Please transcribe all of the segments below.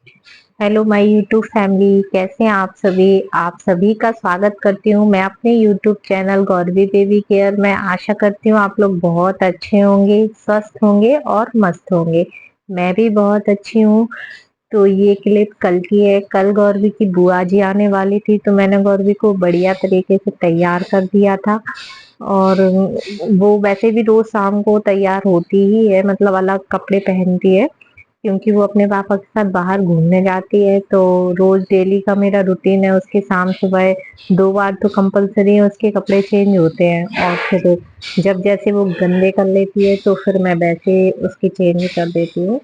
Hello my YouTube family, कैसे हैं आप सभी का स्वागत करती हूँ मैं अपने YouTube channel Gauravi baby care में। आशा करती हूँ आप लोग बहुत अच्छे होंगे, स्वस्थ होंगे और मस्त होंगे। मैं भी बहुत अच्छी हूँ। तो ये क्लिप कल की है। कल गौरवी की बुआ जी आने वाली थी, तो मैंने गौरवी को बढ़िया तरीके से तैयार कर दिया था। और वो वैसे भी रोज शाम को तैयार होती ही है, मतलब अलग कपड़े पहनती है, क्योंकि वो अपने पापा के साथ बाहर घूमने जाती है। तो रोज डेली का मेरा रूटीन है, उसके शाम सुबह 2 बार तो कंपलसरी है, उसके कपड़े चेंज होते हैं। और फिर जब जैसे वो गंदे कर लेती है तो फिर मैं वैसे उसकी चेंज कर देती हूँ।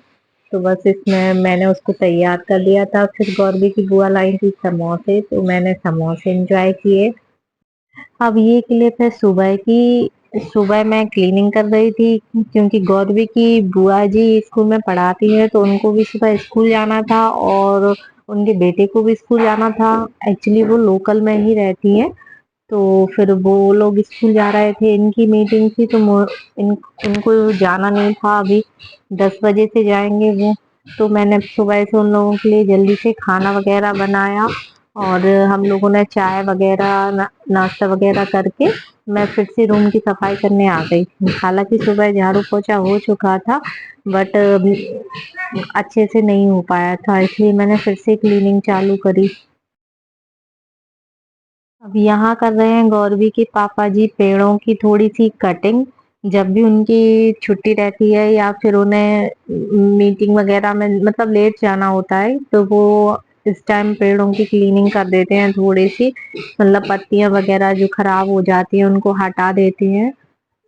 तो बस इसमें मैंने उसको तैयार कर दिया था। फिर गौरवी की बुआ लाई थी समोसे, तो मैंने समोसे एंजॉय किए। अब ये क्लिप है सुबह की। सुबह मैं क्लीनिंग कर रही थी, क्योंकि गौरवी की बुआ जी स्कूल में पढ़ाती है, तो उनको भी सुबह स्कूल जाना था और उनके बेटे को भी स्कूल जाना था। एक्चुअली वो लोकल में ही रहती है। तो फिर वो लोग स्कूल जा रहे थे, इनकी मीटिंग थी, तो इनको जाना नहीं था अभी। 10 बजे से जाएंगे वो। तो मैंने सुबह से उन लोगों के लिए जल्दी से खाना वगैरह बनाया। और हम लोगों ने चाय वगैरह नाश्ता वगैरह करके मैं फिर से रूम की सफाई करने आ गई। हालांकि सुबह झाड़ू पोछा हो चुका था, बट अच्छे से नहीं हो पाया था, इसलिए मैंने फिर से क्लीनिंग चालू करी। अब यहाँ कर रहे हैं गौरवी के पापा जी पेड़ों की थोड़ी सी कटिंग। जब भी उनकी छुट्टी रहती है या फिर उन्हें मीटिंग वगैरह में मतलब लेट जाना होता है, तो वो इस टाइम पेड़ों की क्लीनिंग कर देते हैं थोड़ी सी। मतलब पत्तियां वगैरह जो खराब हो जाती हैं उनको हटा देते हैं।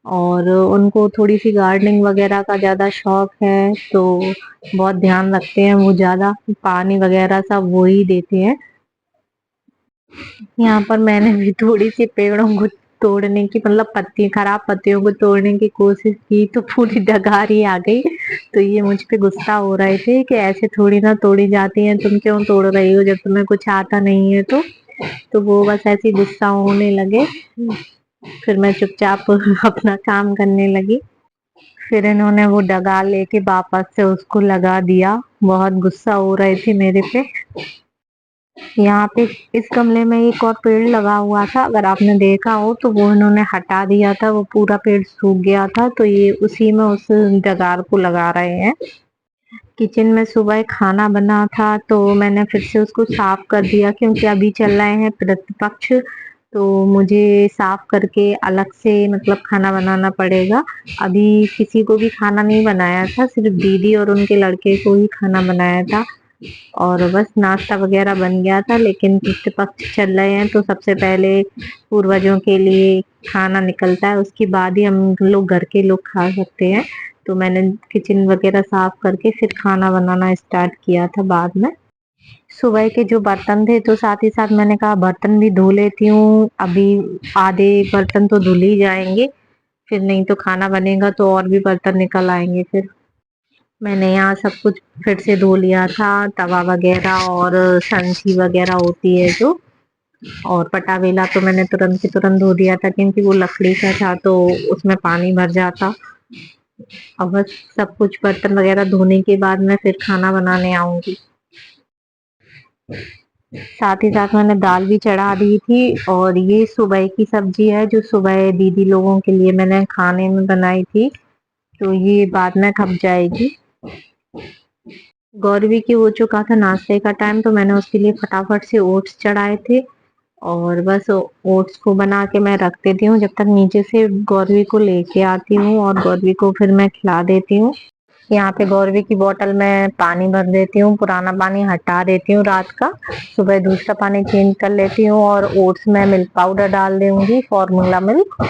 और उनको थोड़ी सी गार्डनिंग वगैरह का ज्यादा शौक है, तो बहुत ध्यान रखते हैं वो, ज्यादा पानी वगैरह सब वो ही देते हैं। यहाँ पर मैंने भी थोड़ी सी पेड़ों को तोड़ने की, मतलब पत्ती खराब पत्तियों को तोड़ने की कोशिश की, तो पूरी डगार ही आ गई। तो ये मुझ पे गुस्सा हो रहे थे कि ऐसे थोड़ी ना तोड़ी जाती हैं, तुम क्यों तोड़ रही हो जब तुम्हें कुछ आता नहीं है। तो वो बस ऐसे ही गुस्सा होने लगे। फिर मैं चुपचाप अपना काम करने लगी। फिर इन्होंने वो डगार लेके वापस से उसको लगा दिया। बहुत गुस्सा हो रहे थे मेरे पे। यहाँ पे इस गमले में एक और पेड़ लगा हुआ था, अगर आपने देखा हो तो वो इन्होंने हटा दिया था, वो पूरा पेड़ सूख गया था, तो ये उसी में उस डगार को लगा रहे हैं। किचन में सुबह खाना बना था, तो मैंने फिर से उसको साफ कर दिया, क्योंकि अभी चल रहे हैं प्रतिपक्ष। तो मुझे साफ करके अलग से मतलब खाना बनाना पड़ेगा। अभी किसी को भी खाना नहीं बनाया था, सिर्फ दीदी और उनके लड़के को ही खाना बनाया था। और बस नाश्ता वगैरह बन गया था, लेकिन पितृपक्ष चल रहे हैं, तो सबसे पहले पूर्वजों के लिए खाना निकलता है, उसके बाद ही हम लोग घर के लोग खा सकते हैं। तो मैंने किचन वगैरह साफ करके फिर खाना बनाना स्टार्ट किया था बाद में। सुबह के जो बर्तन थे, तो साथ ही साथ मैंने कहा बर्तन भी धो लेती हूँ अभी। आधे बर्तन तो धुल ही जाएंगे, फिर नहीं तो खाना बनेगा तो और भी बर्तन निकल आएंगे। फिर मैंने यहाँ सब कुछ फिर से धो लिया था, तवा वगैरह और संची वगैरह होती है जो। और पटावेला तो मैंने तुरंत के तुरंत धो दिया था, क्योंकि वो लकड़ी का था तो उसमें पानी भर जाता। अब बस सब कुछ बर्तन वगैरह धोने के बाद मैं फिर खाना बनाने आऊंगी। साथ ही साथ मैंने दाल भी चढ़ा दी थी। और ये सुबह की सब्जी है जो सुबह दीदी लोगों के लिए मैंने खाने में बनाई थी, तो ये बाद में खप जाएगी। गौरवी की हो चुका था नाश्ते का टाइम, तो मैंने उसके लिए फटाफट से ओट्स चढ़ाए थे। और बस ओट्स को बना के मैं रख देती हूँ जब तक नीचे से गौरवी को लेके आती हूँ, और गौरवी को फिर मैं खिला देती हूँ। यहाँ पे गौरवी की बोतल में पानी भर देती हूँ, पुराना पानी हटा देती हूँ रात का। सुबह दूसरा पानी चेंज कर लेती हूँ, और ओट्स में मिल्क पाउडर डाल दूंगी, फॉर्मूला मिल्क।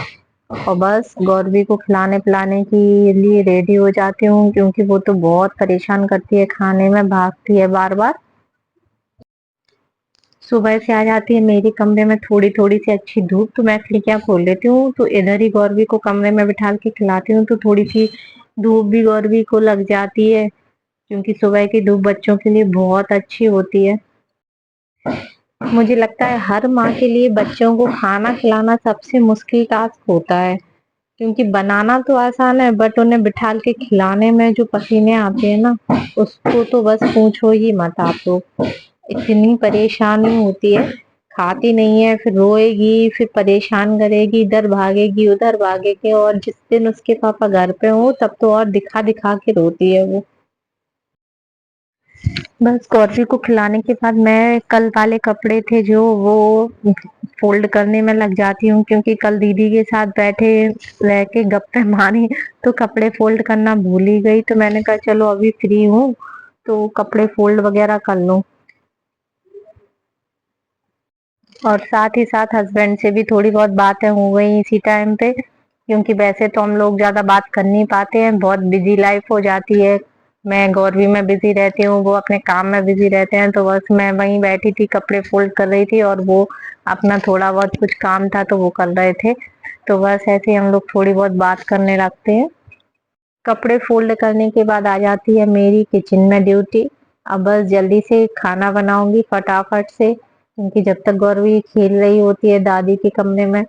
और बस गौरवी को खिलाने पिलाने के लिए रेडी हो जाती हूँ, क्योंकि वो तो बहुत परेशान करती है, खाने में भागती है बार बार। सुबह से आ जाती है मेरे कमरे में थोड़ी थोड़ी सी अच्छी धूप, तो मैं खिड़कियां खोल लेती हूँ, तो इधर ही गौरवी को कमरे में बिठा के खिलाती हूँ, तो थोड़ी सी धूप भी गौरवी को लग जाती है, क्योंकि सुबह की धूप बच्चों के लिए बहुत अच्छी होती है। मुझे लगता है हर माँ के लिए बच्चों को खाना खिलाना सबसे मुश्किल टास्क होता है, क्योंकि बनाना तो आसान है बट उन्हें बिठा के खिलाने में जो पसीने आते हैं ना, उसको तो बस पूछो ही मत आप लोग। इतनी परेशानी होती है, खाती नहीं है, फिर रोएगी, फिर परेशान करेगी, इधर भागेगी उधर भागेगी, और जिस दिन उसके पापा घर पे हो तब तो और दिखा दिखा के रोती है वो। बस गौरवी को खिलाने के बाद मैं कल वाले कपड़े थे जो वो फोल्ड करने में लग जाती हूँ, क्योंकि कल दीदी के साथ बैठे रह के गप्पे मारी तो कपड़े फोल्ड करना भूल ही गई। तो मैंने कहा चलो अभी फ्री हूँ तो कपड़े फोल्ड वगैरह कर लूँ, और साथ ही साथ हस्बैंड से भी थोड़ी बहुत बातें हो गई इसी टाइम पे, क्योंकि वैसे तो हम लोग ज्यादा बात कर नहीं पाते हैं, बहुत बिजी लाइफ हो जाती है। मैं गौरवी में बिजी रहती हूँ, वो अपने काम में बिजी रहते हैं, तो बस मैं वहीं बैठी थी कपड़े फोल्ड कर रही थी और वो अपना थोड़ा बहुत कुछ काम था तो वो कर रहे थे। तो बस ऐसे ही हम लोग थोड़ी बहुत बात करने लगते हैं। कपड़े फोल्ड करने के बाद आ जाती है मेरी किचन में ड्यूटी। अब बस जल्दी से खाना बनाऊंगी फटाफट से, क्योंकि जब तक गौरवी खेल रही होती है दादी के कमरे में।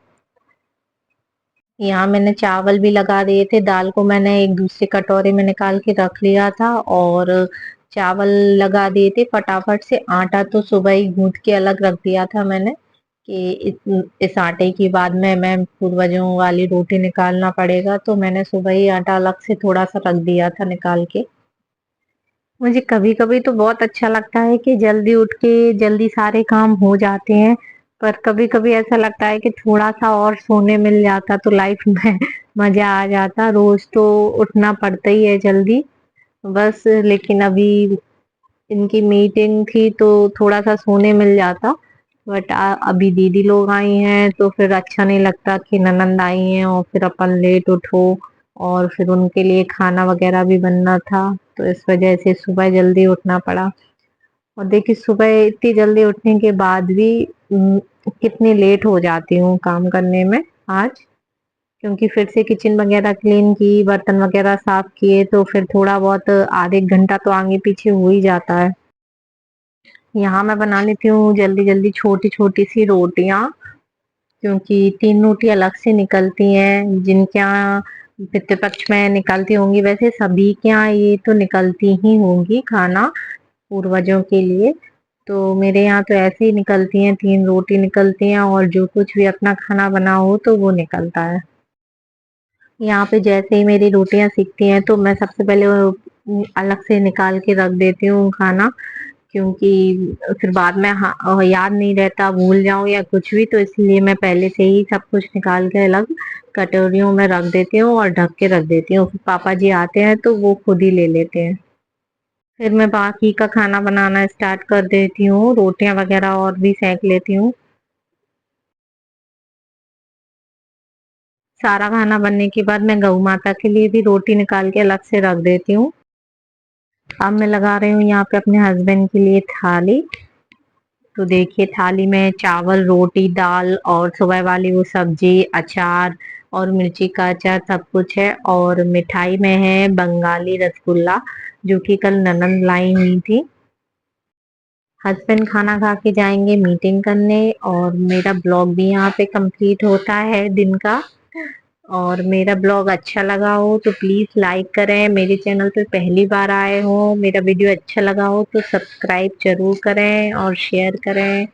यहाँ मैंने चावल भी लगा दिए थे, दाल को मैंने एक दूसरे कटोरे में निकाल के रख लिया था, और चावल लगा दिए थे फटाफट से। आटा तो सुबह ही गूंथ के अलग रख दिया था मैंने, कि इस आटे की बाद में मैं पूर्वजों वाली रोटी निकालना पड़ेगा, तो मैंने सुबह ही आटा अलग से थोड़ा सा रख दिया था निकाल के। मुझे कभी कभी तो बहुत अच्छा लगता है कि जल्दी उठ के जल्दी सारे काम हो जाते हैं, पर कभी कभी ऐसा लगता है कि थोड़ा सा और सोने मिल जाता तो लाइफ में मजा आ जाता। रोज तो उठना पड़ता ही है जल्दी, बस लेकिन अभी इनकी मीटिंग थी तो थोड़ा सा सोने मिल जाता। बट अभी दीदी लोग आई हैं तो फिर अच्छा नहीं लगता कि ननंद आई हैं और फिर अपन लेट उठो, और फिर उनके लिए खाना वगैरह भी बनना था, तो इस वजह से सुबह जल्दी उठना पड़ा। और देखिए सुबह इतनी जल्दी उठने के बाद भी कितनी लेट हो जाती हूँ काम करने में आज, क्योंकि फिर से किचन वगैरह क्लीन की, बर्तन वगैरह साफ किए, तो फिर थोड़ा बहुत आधे एक घंटा तो आगे पीछे हो ही जाता है। यहाँ मैं बना लेती हूँ जल्दी जल्दी छोटी छोटी सी रोटियां, क्योंकि 3 रोटी अलग से निकलती हैं, जिनके यहाँ पितृपक्ष में निकलती होंगी, वैसे सभी के यहाँ ये तो निकलती ही होंगी खाना पूर्वजों के लिए। तो मेरे यहाँ तो ऐसे ही निकलती हैं, 3 रोटी निकलती हैं, और जो कुछ भी अपना खाना बना हो तो वो निकलता है। यहाँ पे जैसे ही मेरी रोटियां सिकती हैं तो मैं सबसे पहले वो अलग से निकाल के रख देती हूँ खाना, क्योंकि फिर बाद में याद नहीं रहता, भूल जाऊं या कुछ भी, तो इसलिए मैं पहले से ही सब कुछ निकाल के अलग कटोरियों में रख देती हूँ और ढक के रख देती हूँ। फिर पापा जी आते हैं तो वो खुद ही ले लेते हैं। फिर मैं बाकी का खाना बनाना स्टार्ट कर देती हूँ, रोटियां वगैरह और भी सेक लेती हूँ। सारा खाना बनने के बाद मैं गऊ माता के लिए भी रोटी निकाल के अलग से रख देती हूँ। अब मैं लगा रही हूँ यहाँ पे अपने हस्बैंड के लिए थाली। तो देखिए थाली में चावल, रोटी, दाल और सुबह वाली वो सब्जी, अचार और मिर्ची का अचार सब कुछ है, और मिठाई में है बंगाली रसगुल्ला, जो कि कल ननद लाई हुई थी। हस्बैंड खाना खा के जाएंगे मीटिंग करने, और मेरा ब्लॉग भी यहाँ पे कंप्लीट होता है दिन का। और मेरा ब्लॉग अच्छा लगा हो तो प्लीज लाइक करें, मेरे चैनल पे पहली बार आए हो, मेरा वीडियो अच्छा लगा हो तो सब्सक्राइब जरूर करें और शेयर करें।